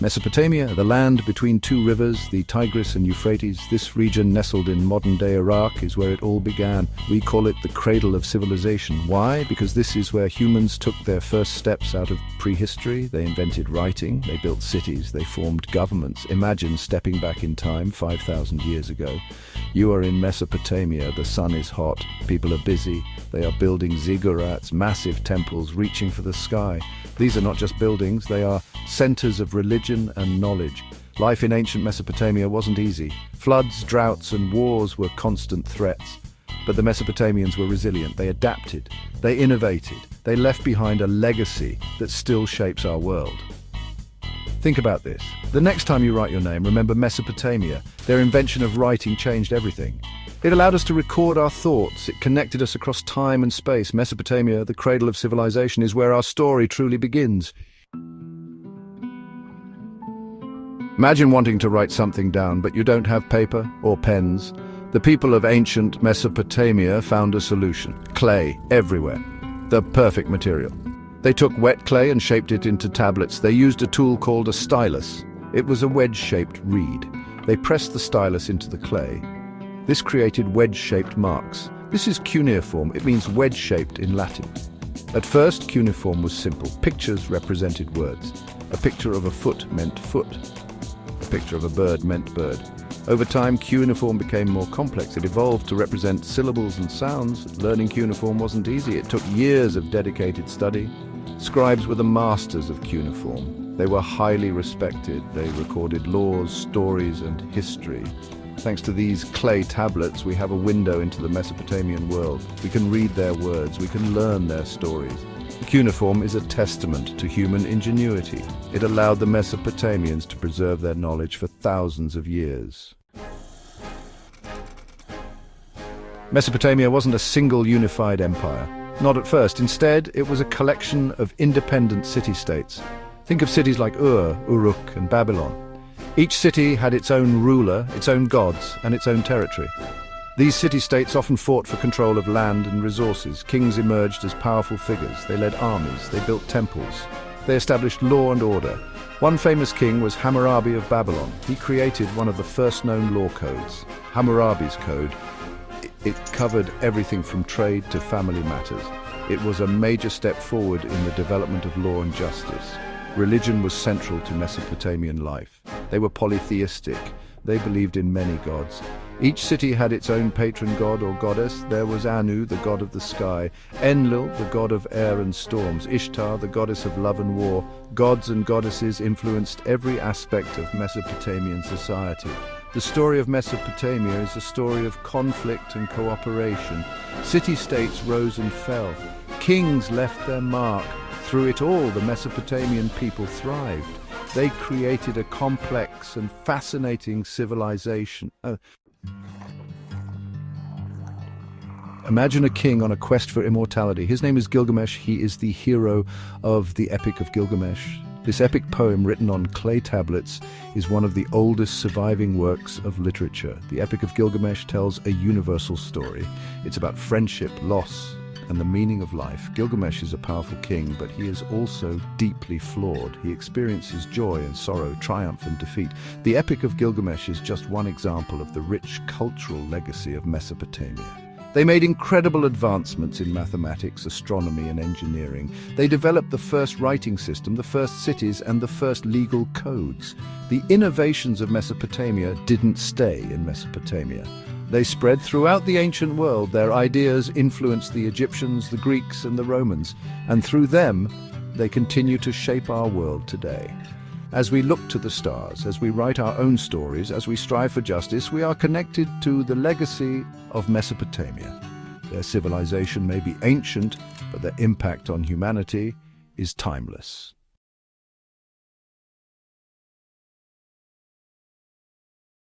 Mesopotamia, the land between two rivers, the Tigris and Euphrates, this region nestled in modern-day Iraq is where it all began. We call it the cradle of civilization. Why? Because this is where humans took their first steps out of prehistory. They invented writing, they built cities, they formed governments. Imagine stepping back in time 5,000 years ago. You are in Mesopotamia, the sun is hot, people are busy, they are building ziggurats, massive temples reaching for the sky. These are not just buildings, they are centers of religion and knowledge. Life in ancient Mesopotamia wasn't easy. Floods, droughts, and wars were constant threats. But the Mesopotamians were resilient. They adapted, they innovated, they left behind a legacy that still shapes our world. Think about this. The next time you write your name, remember Mesopotamia. Their invention of writing changed everything. It allowed us to record our thoughts. It connected us across time and space. Mesopotamia, the cradle of civilization, is where our story truly begins. Imagine wanting to write something down, but you don't have paper or pens. The people of ancient Mesopotamia found a solution. Clay, everywhere. The perfect material. They took wet clay and shaped it into tablets. They used a tool called a stylus. It was a wedge-shaped reed. They pressed the stylus into the clay. This created wedge-shaped marks. This is cuneiform. It means wedge-shaped in Latin. At first, cuneiform was simple. Pictures represented words. A picture of a foot meant foot. A picture of a bird meant bird. Over time, cuneiform became more complex. It evolved to represent syllables and sounds. Learning cuneiform wasn't easy. It took years of dedicated study. Scribes were the masters of cuneiform. They were highly respected. They recorded laws, stories, and history. Thanks to these clay tablets, we have a window into the Mesopotamian world. We can read their words. We can learn their stories. Cuneiform is a testament to human ingenuity. It allowed the Mesopotamians to preserve their knowledge for thousands of years. Mesopotamia wasn't a single unified empire. Not at first. Instead, it was a collection of independent city-states. Think of cities like Ur, Uruk, and Babylon. Each city had its own ruler, its own gods, and its own territory. These city-states often fought for control of land and resources. Kings emerged as powerful figures. They led armies. They built temples. They established law and order. One famous king was Hammurabi of Babylon. He created one of the first known law codes, Hammurabi's Code. It covered everything from trade to family matters. It was a major step forward in the development of law and justice. Religion was central to Mesopotamian life. They were polytheistic. They believed in many gods. Each city had its own patron god or goddess. There was Anu, the god of the sky, Enlil, the god of air and storms, Ishtar, the goddess of love and war. Gods and goddesses influenced every aspect of Mesopotamian society. The story of Mesopotamia is a story of conflict and cooperation. City-states rose and fell. Kings left their mark. Through it all, the Mesopotamian people thrived. They created a complex and fascinating civilization. Imagine a king on a quest for immortality. His name is Gilgamesh. He is the hero of the Epic of Gilgamesh. This epic poem, written on clay tablets, is one of the oldest surviving works of literature. The Epic of Gilgamesh tells a universal story. It's about friendship, loss, and the meaning of life. Gilgamesh is a powerful king, but he is also deeply flawed. He experiences joy and sorrow, triumph and defeat. The Epic of Gilgamesh is just one example of the rich cultural legacy of Mesopotamia. They made incredible advancements in mathematics, astronomy, and engineering. They developed the first writing system, the first cities, and the first legal codes. The innovations of Mesopotamia didn't stay in Mesopotamia. They spread throughout the ancient world. Their ideas influenced the Egyptians, the Greeks, and the Romans, and through them, they continue to shape our world today. As we look to the stars, as we write our own stories, as we strive for justice, we are connected to the legacy of Mesopotamia. Their civilization may be ancient, but their impact on humanity is timeless.